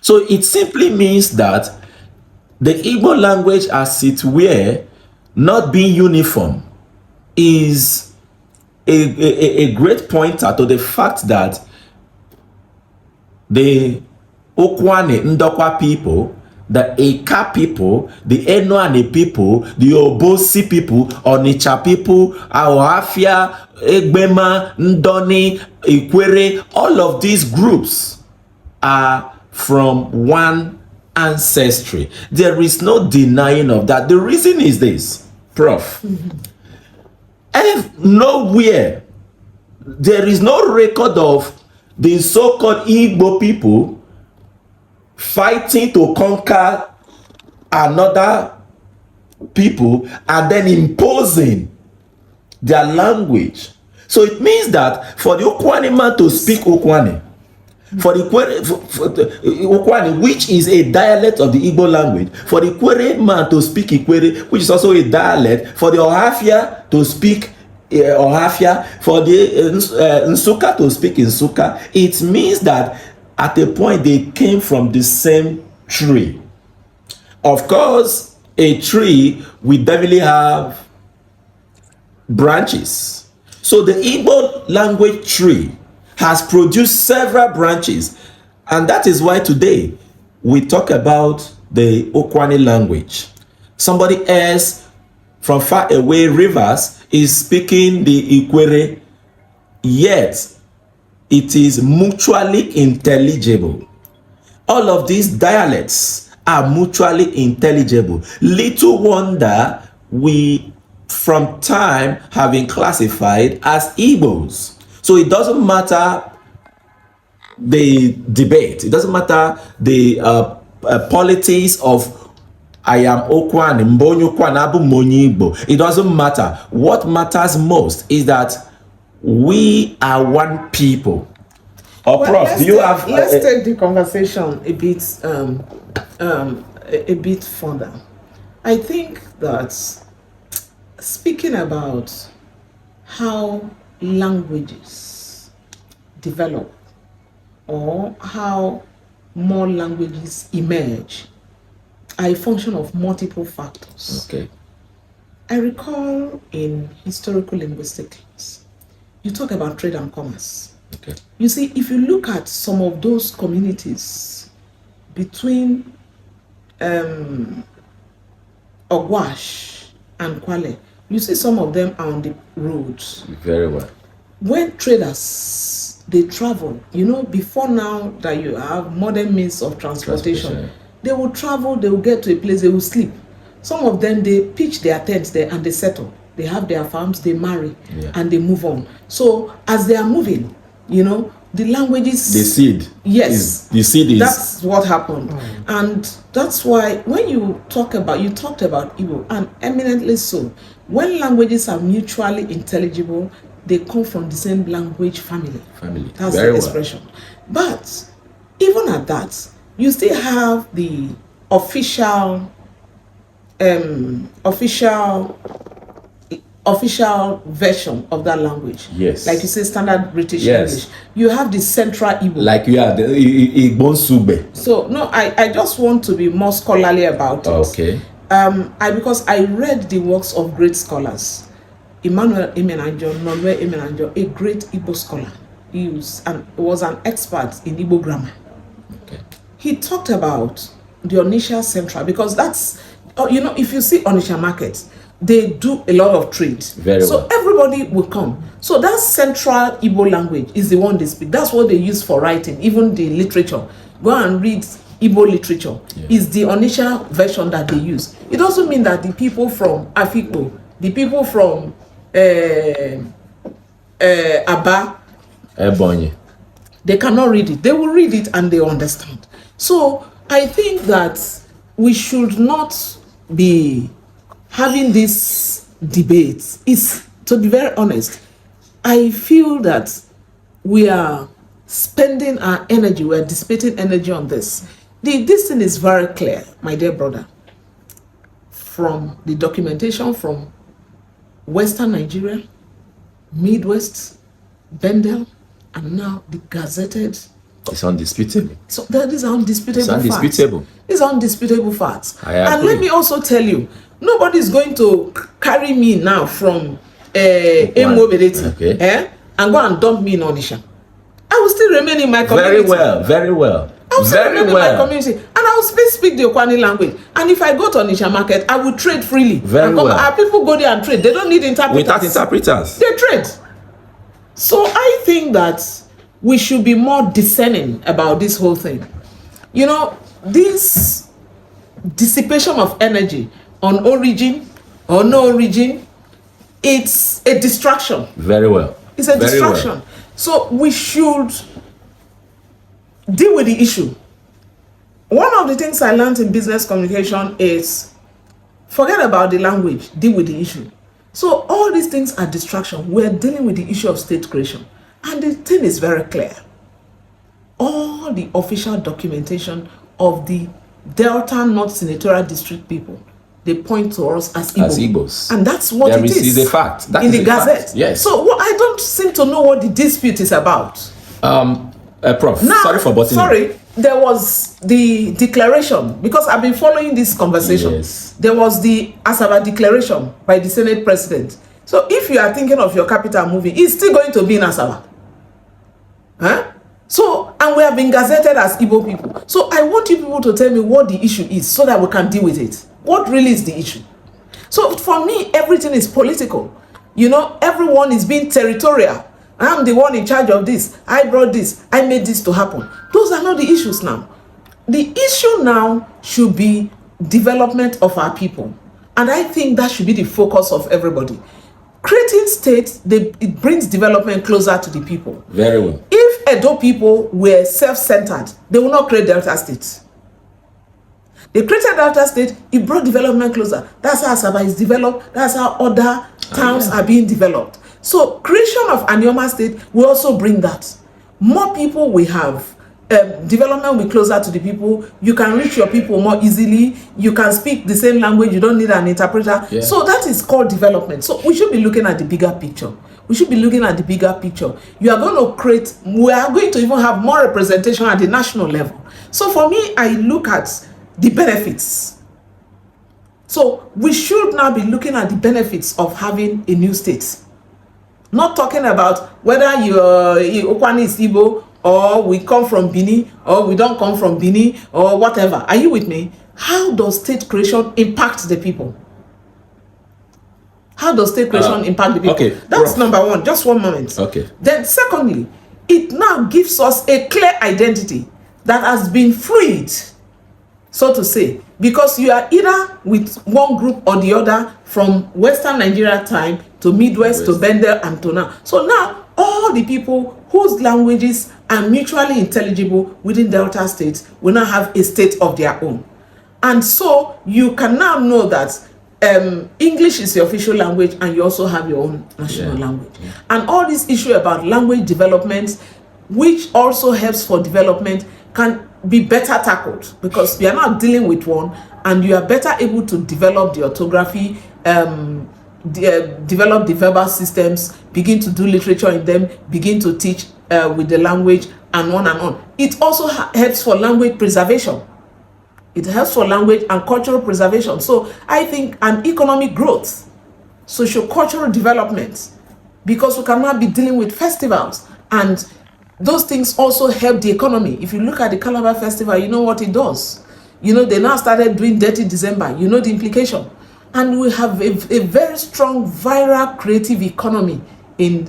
So it simply means that the Igbo language as it were, not being uniform, is a great pointer to the fact that the Ukwuani Ndokwa people, the Eka people, the Enoani people, the Obosi people, Onitsha people, Awafia, Egbema, Ndoni, Ikwere, all of these groups are from one ancestry. There is no denying of that. The reason is this, Prof. Nowhere, there is no record of the so-called Igbo people fighting to conquer another people and then imposing their language. So it means that for the Ukwuani man to speak Ukwuani, for the Ukwuani, which is a dialect of the Igbo language, for the Ikwere man to speak Ikwere, which is also a dialect, for the Ohafia to speak Ohafia, for the Nsukka to speak Nsukka, it means that at a point they came from the same tree. Of course, a tree will definitely have branches. So the Igbo language tree has produced several branches, and that is why today we talk about the Ukwuani language. Somebody else from far away rivers is speaking the Ikwere, yet it is mutually intelligible. All of these dialects are mutually intelligible. Little wonder we from time have been classified as Igbos. So it doesn't matter the debate, it doesn't matter the politics of I am Ukwuani, Mbonyo Ukwuani, Abu Mbonyo Igbo. It doesn't matter. What matters most is that we are one people. Or well, Prof, do you have? Let's take the conversation a bit further. I think that speaking about how languages develop or how more languages emerge are a function of multiple factors. Okay. I recall in historical linguistic class, you talk about trade and commerce. Okay. You see, if you look at some of those communities between Ogwash and Kwale, you see some of them are on the roads. Very well. When traders, they travel, you know, before now that you have modern means of transportation, they will travel, they will get to a place, they will sleep. Some of them, they pitch their tents there and they settle. They have their farms, they marry, and they move on. So as they are moving, you know, the languages... The seed. Yes. The seed is... That's what happened. And that's why when you talked about Igbo, and eminently so, when languages are mutually intelligible, they come from the same language family. That's the expression. But even at that, you still have the official version of that language. Yes. Like you say, standard British English. You have the Central Igbo. Like you have the Igbo Sube. So no, I just want to be more scholarly about it. Okay. Because I read the works of great scholars. Emmanuel Emenanjo, Nonwe Emenanjo, a great Igbo scholar. He was an expert in Igbo grammar. Okay. He talked about the Onitsha Central, because that's, you know, if you see Onitsha market, they do a lot of trade. So everybody will come. So that Central Igbo language is the one they speak. That's what they use for writing, even the literature. Go and read Igbo literature. Is the Onitsha version that they use. It doesn't mean that the people from Afikpo, the people from Aba, Ebonyi, they cannot read it. They will read it and they understand. So I think that we should not be having this debate. Is, to be very honest, I feel that we are spending our energy, we are dissipating energy on this. This thing is very clear, my dear brother. From the documentation from Western Nigeria, Midwest, Bendel, and now the gazetted It's undisputable. So these are undisputable It's undisputable. facts. These are undisputable facts. I agree. And let me also tell you, nobody is going to carry me now from immobility and go and dump me in Onisha. I will still remain in my community. Very well, very well. I will still remain in my community. And I will speak the Ukwuani language. And if I go to Onisha market, I will trade freely. Very well. Our people go there and trade. They don't need interpreters. Without interpreters. They trade. So I think that we should be more discerning about this whole thing. You know, this dissipation of energy on origin or no origin, it's a distraction. Very well. It's a distraction. Well. So we should deal with the issue. One of the things I learned in business communication is forget about the language, deal with the issue. So all these things are distraction. We're dealing with the issue of state creation. And the thing is very clear. All the official documentation of the Delta North Senatorial District people, they point to us as Igbo. As Igbos. And that's what it is. Is a fact. That in is the Gazette. Fact. Yes. So I don't seem to know what the dispute is about. Prof, now, sorry for butting there was the declaration, because I've been following this conversation. Yes. There was the Asaba declaration by the Senate President. So if you are thinking of your capital moving, it's still going to be in Asaba. Huh? So, and we have been gazetted as Igbo people. So I want you people to tell me what the issue is so that we can deal with it. What really is the issue? So for me, everything is political. You know, everyone is being territorial. I'm the one in charge of this. I brought this. I made this to happen. Those are not the issues now. The issue now should be development of our people. And I think that should be the focus of everybody. Creating states, it brings development closer to the people. Very well. If Edo people were self-centered, they will not create Delta states. They created Delta state, it brought development closer. That's how Asaba is developed. That's how other towns are being developed. So creation of Anioma state will also bring that. More people we have. Development will be closer to the people. You can reach your people more easily. You can speak the same language. You don't need an interpreter. Yeah. So that is called development. So we should be looking at the bigger picture. We should be looking at the bigger picture. You are going to create, we are going to even have more representation at the national level. So for me, I look at the benefits. So we should now be looking at the benefits of having a new state. Not talking about whether Ukwuani is Igbo, or we come from Bini, or we don't come from Bini, or whatever. Are you with me? How does state creation impact the people? How does state creation impact the people? Okay, that's Prof. number one. Just one moment. Okay. Then secondly, it now gives us a clear identity that has been freed, so to say, because you are either with one group or the other, from Western Nigeria time to Midwest to Bendel and to now. So now all the people whose languages are mutually intelligible within Delta states will now have a state of their own. And so you can now know that English is your official language, and you also have your own national language. Yeah. And all this issue about language development, which also helps for development, can be better tackled, because we are not dealing with one, and you are better able to develop the orthography, develop the verbal systems, begin to do literature in them, begin to teach with the language, and on and on. It also helps for language preservation. It helps for language and cultural preservation. So I think an economic growth, socio-cultural development, because we cannot be dealing with festivals, and those things also help the economy. If you look at the Calabar Festival, you know what it does. You know, they now started doing Dirty December. You know the implication. And we have a very strong viral creative economy in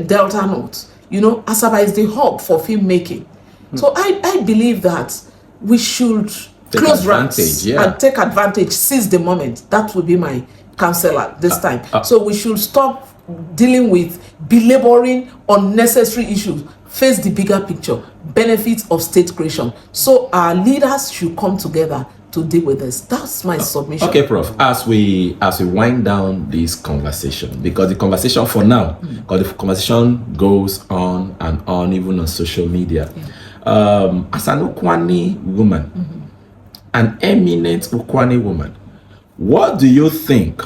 Delta North. You know, Asaba is the hub for filmmaking. So I believe that we should close ranks and take advantage, seize the moment. That would be my counsel at this time. So we should stop dealing with belaboring unnecessary issues, face the bigger picture, benefits of state creation. So our leaders should come together to deal with this. That's my submission. Okay, Prof. As we wind down this conversation, because the conversation for now, because the conversation goes on and on, even on social media. As an Ukwuani woman, an eminent Ukwuani woman, what do you think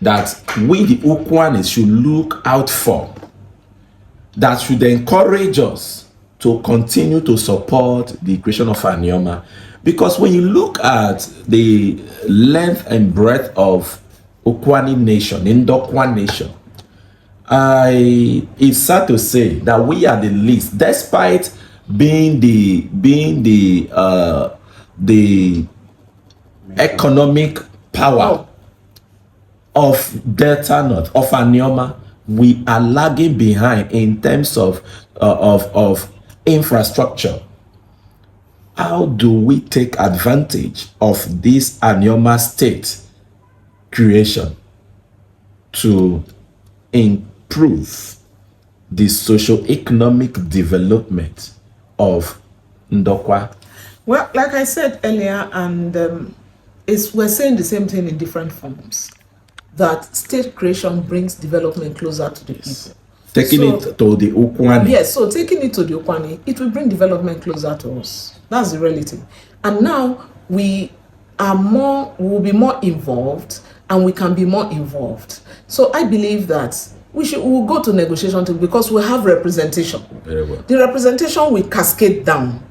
that we the Ukwuanis should look out for that should encourage us to continue to support the creation of Anioma. Because when you look at the length and breadth of Ukwuani nation, Ndokwa nation, it's sad to say that we are the least, despite being the economic power of Delta North, of Anioma. We are lagging behind in terms of infrastructure. How do we take advantage of this Anioma state creation to improve the socio-economic development of Ndokwa? Well, like I said earlier, and we're saying the same thing in different forms, that state creation brings development closer to the people. Taking it to the Ukwuani. Yes, so taking it to the Ukwuani, it will bring development closer to us. That's the reality. And now we will be more involved, and we can be more involved. So I believe that we'll go to negotiation because we have representation. Very well. The representation will cascade down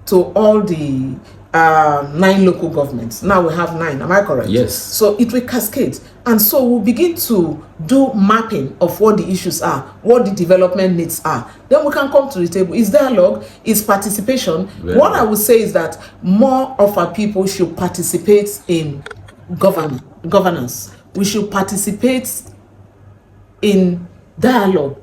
to all the 9 local governments. Now we have 9, am I correct? Yes. So it will cascade. And so we'll begin to do mapping of what the issues are, what the development needs are. Then we can come to the table. It's dialogue, it's participation. What I would say is that more of our people should participate in governance. We should participate in dialogue.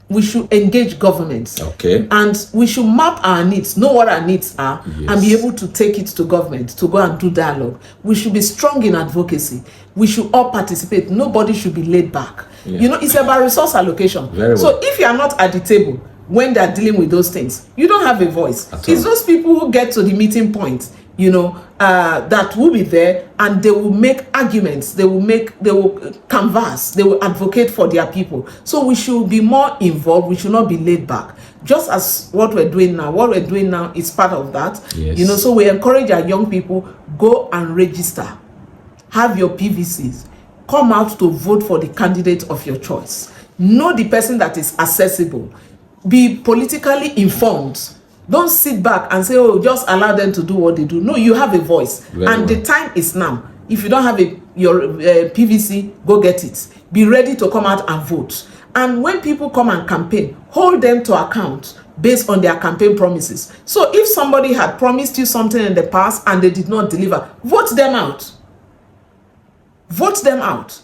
We should engage governments. Okay. And we should map our needs, know what our needs are, Yes. and be able to take it to government to go and do dialogue. We should be strong in advocacy. We should all participate. Nobody should be laid back. Yeah. You know, it's about resource allocation. Very well. So if you are not at the table when they're dealing with those things, you don't have a voice. At It's all. those people who get to the meeting point, you know, that will be there, and they will make arguments, they will canvass, they will advocate for their people. So we should be more involved. We should not be laid back, just as what we're doing now is part of that. Yes. You know, so we encourage our young people, go and register, have your PVCs, come out to vote for the candidate of your choice, know the person that is accessible, be politically informed. Don't sit back and say, oh, just allow them to do what they do. No, you have a voice. Very and well. the time is now. If you don't have your PVC, go get it. Be ready to come out and vote. And when people come and campaign, hold them to account based on their campaign promises. So if somebody had promised you something in the past and they did not deliver, vote them out. Vote them out.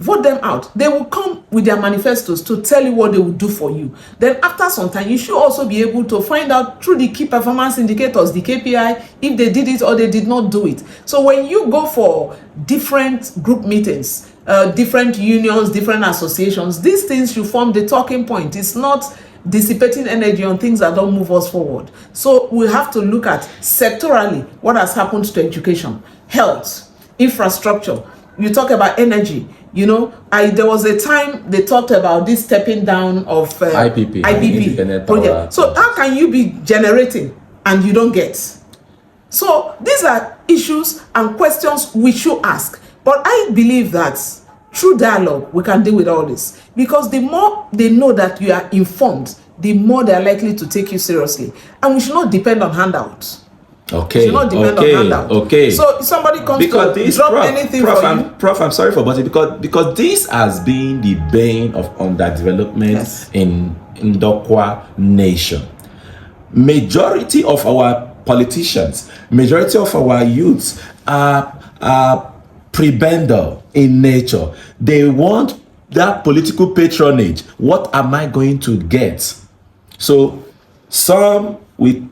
Vote them out. They will come with their manifestos to tell you what they will do for you. Then after some time, you should also be able to find out through the key performance indicators, the KPI, if they did it or they did not do it. So when you go for different group meetings, different unions, different associations, these things should form the talking point. It's not dissipating energy on things that don't move us forward. So we have to look at sectorally what has happened to education, health, infrastructure. You talk about energy. You know, there was a time they talked about this stepping down of IPP project. So how can you be generating and you don't get? So these are issues and questions we should ask. But I believe that through dialogue, we can deal with all this. Because the more they know that you are informed, the more they are likely to take you seriously. And we should not depend on handouts. Okay. On handout. Okay. So if somebody comes because to this, drop Prof, anything Prof, for I'm, you. Prof, I'm sorry for butting because this has been the bane of underdevelopment Yes. in Ndokwa nation. Majority of our politicians, majority of our youths are prebendal in nature. They want that political patronage. What am I going to get? So some will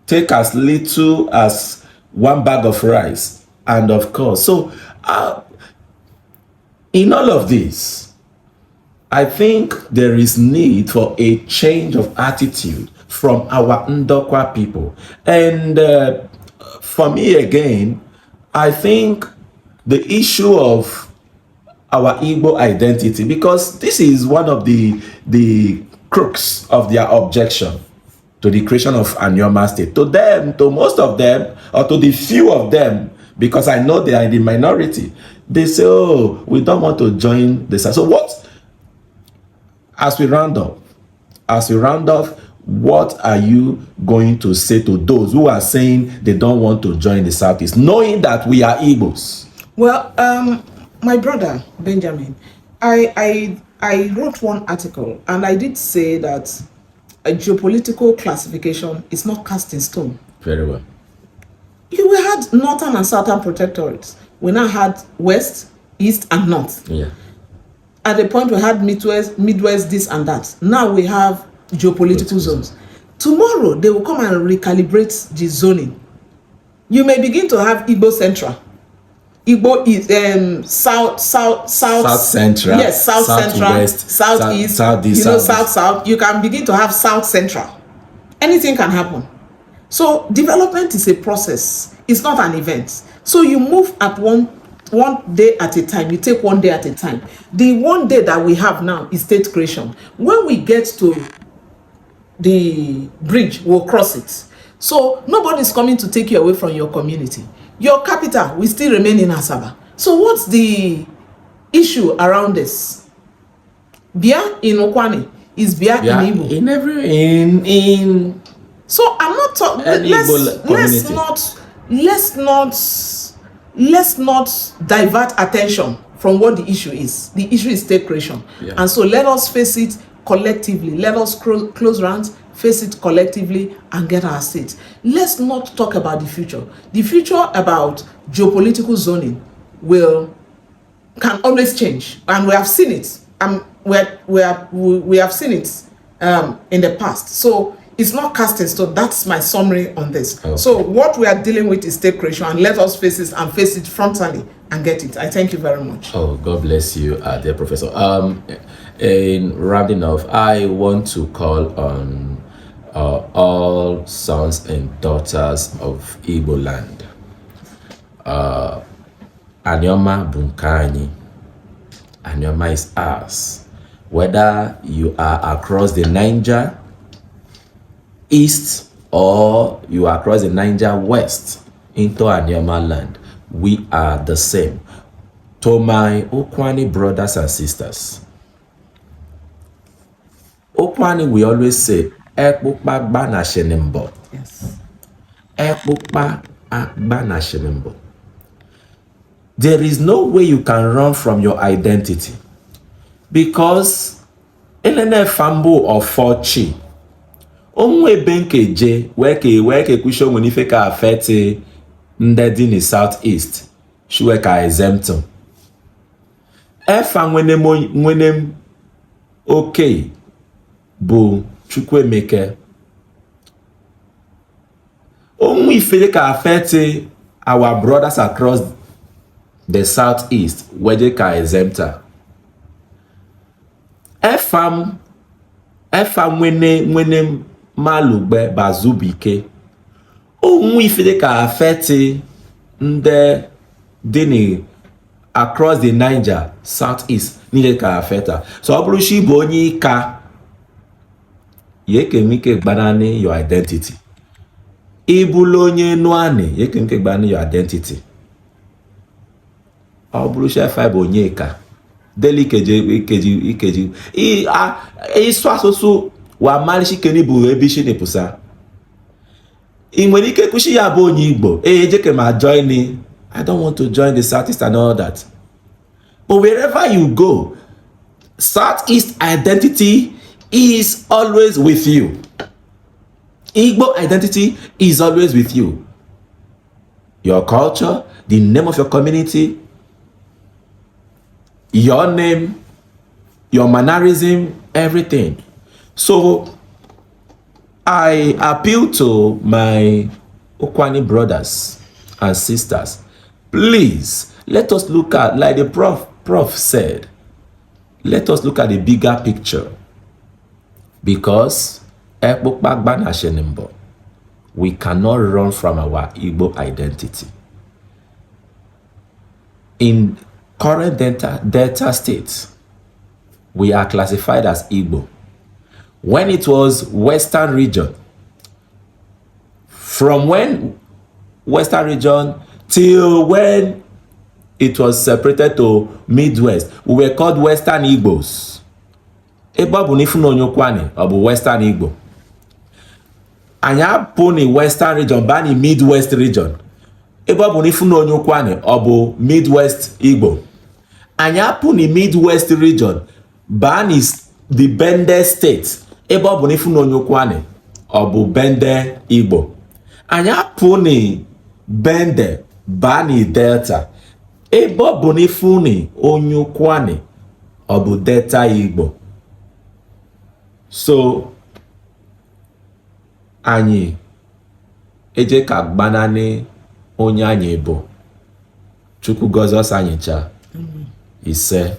take as little as 1 bag of rice, and of course, so in all of this, I think there is need for a change of attitude from our Ndokwa people. And for me again, I think the issue of our Igbo identity, because this is one of the crux of their objection to the creation of Anioma state. To them, to most of them, or to the few of them, because I know they are in the minority, they say, oh, we don't want to join this. So what, as we round up, as we round off, what are you going to say to those who are saying they don't want to join the Southeast, knowing that we are Igbos? Well, my brother Benjamin, I wrote one article and I did say that a geopolitical classification is not cast in stone. Very well. We had northern and southern protectorates. We now had west, east, and north. Yeah. At the point we had midwest, this and that. Now we have geopolitical zones. Tomorrow they will come and recalibrate the zoning. You may begin to have Igbo Central. Igbo is south central. Yes, south central, west, southeast, southeast, south. You can begin to have south central. Anything can happen. So development is a process. It's not an event. So you move at one day at a time. You take one day at a time. The one day that we have now is state creation. When we get to the bridge, we'll cross it. So nobody's coming to take you away from your community. Your capital will still remain in Asaba. So what's the issue around this? Bia in Ukwuani is Bia in Igbo. In every So I'm not talking. Let's not divert attention from what the issue is. The issue is state creation, and so let us face it collectively. Let us close rounds, face it collectively, and get our seats. Let's not talk about the future. The future about geopolitical zoning can always change, and we have seen it. We have seen it in the past. So it's not cast in stone. That's my summary on this. Okay. So what we are dealing with is state creation, and let us face it and face it frontally and get it. I thank you very much. Oh, God bless you, dear Professor. In rounding off, I want to call on all sons and daughters of Igbo land. Anioma Bunkani. Anioma is ours. Whether you are across the Niger East or you are across the Niger West into Anioma land, we are the same. To my Ukwuani brothers and sisters, Ukwuani, we always say, Ekpukpa gbana shenembo. Yes. Ekpukpa gbana shenembo. There is no way you can run from your identity, because elene fambo or forchi onwe benke je weke kusho mwenife ka afete ndedi ni southeast shuwe ka exemption efa mwenem okay bu Chukwuemeke onwe ife ka afete our brothers across the southeast weje ka exempta efa mwene malugbe bazubike onwe ife ka afete nde dini across the Niger southeast nile ka afeta. So oburu shi bụ onye ika yekemike gbanani your identity. Ibulu onye nuani yekemike gbanani your identity. Oburu shi fa bụ onye ika deli ikeji isu asusu wa malishi keni bụ ebishi nepusa. Nwere ike kushi ya bụ onye Igbo ejeke ma join. I don't want to join the Southeast and all that. But wherever you go, Southeast identity is always with you. Igbo identity is always with you. Your culture, the name of your community, your name, your mannerism, everything. So I appeal to my Ukwuani brothers and sisters. Please, let us look at, like the Prof said, let us look at the bigger picture. Because we cannot run from our Igbo identity. In current Delta State, we are classified as Igbo. When it was Western region, from when Western region till when it was separated to Midwest, we were called Western Igbos. ebe ọ bụ na ifu na onye Ukwuani ọ bụ Western Igbo. Anyị apụ na Western region baa na Midwest region, ebe ọ bụ na ifu na onye Ukwuani ọ bụ Midwest Igbo. Anyị apụ na Midwest region baa na the Bende state, ebe ọ bụ na ifu na onye Ukwuani ọ bụ Bende Igbo. Anyị apụ na Bende baa na Delta, ebe ọ bụ na ifu na onye Ukwuani ọ bụ Delta Igbo. So anyị eje ka gbanani onye anyị bụ. Chukwu gọzie anyị cha ise.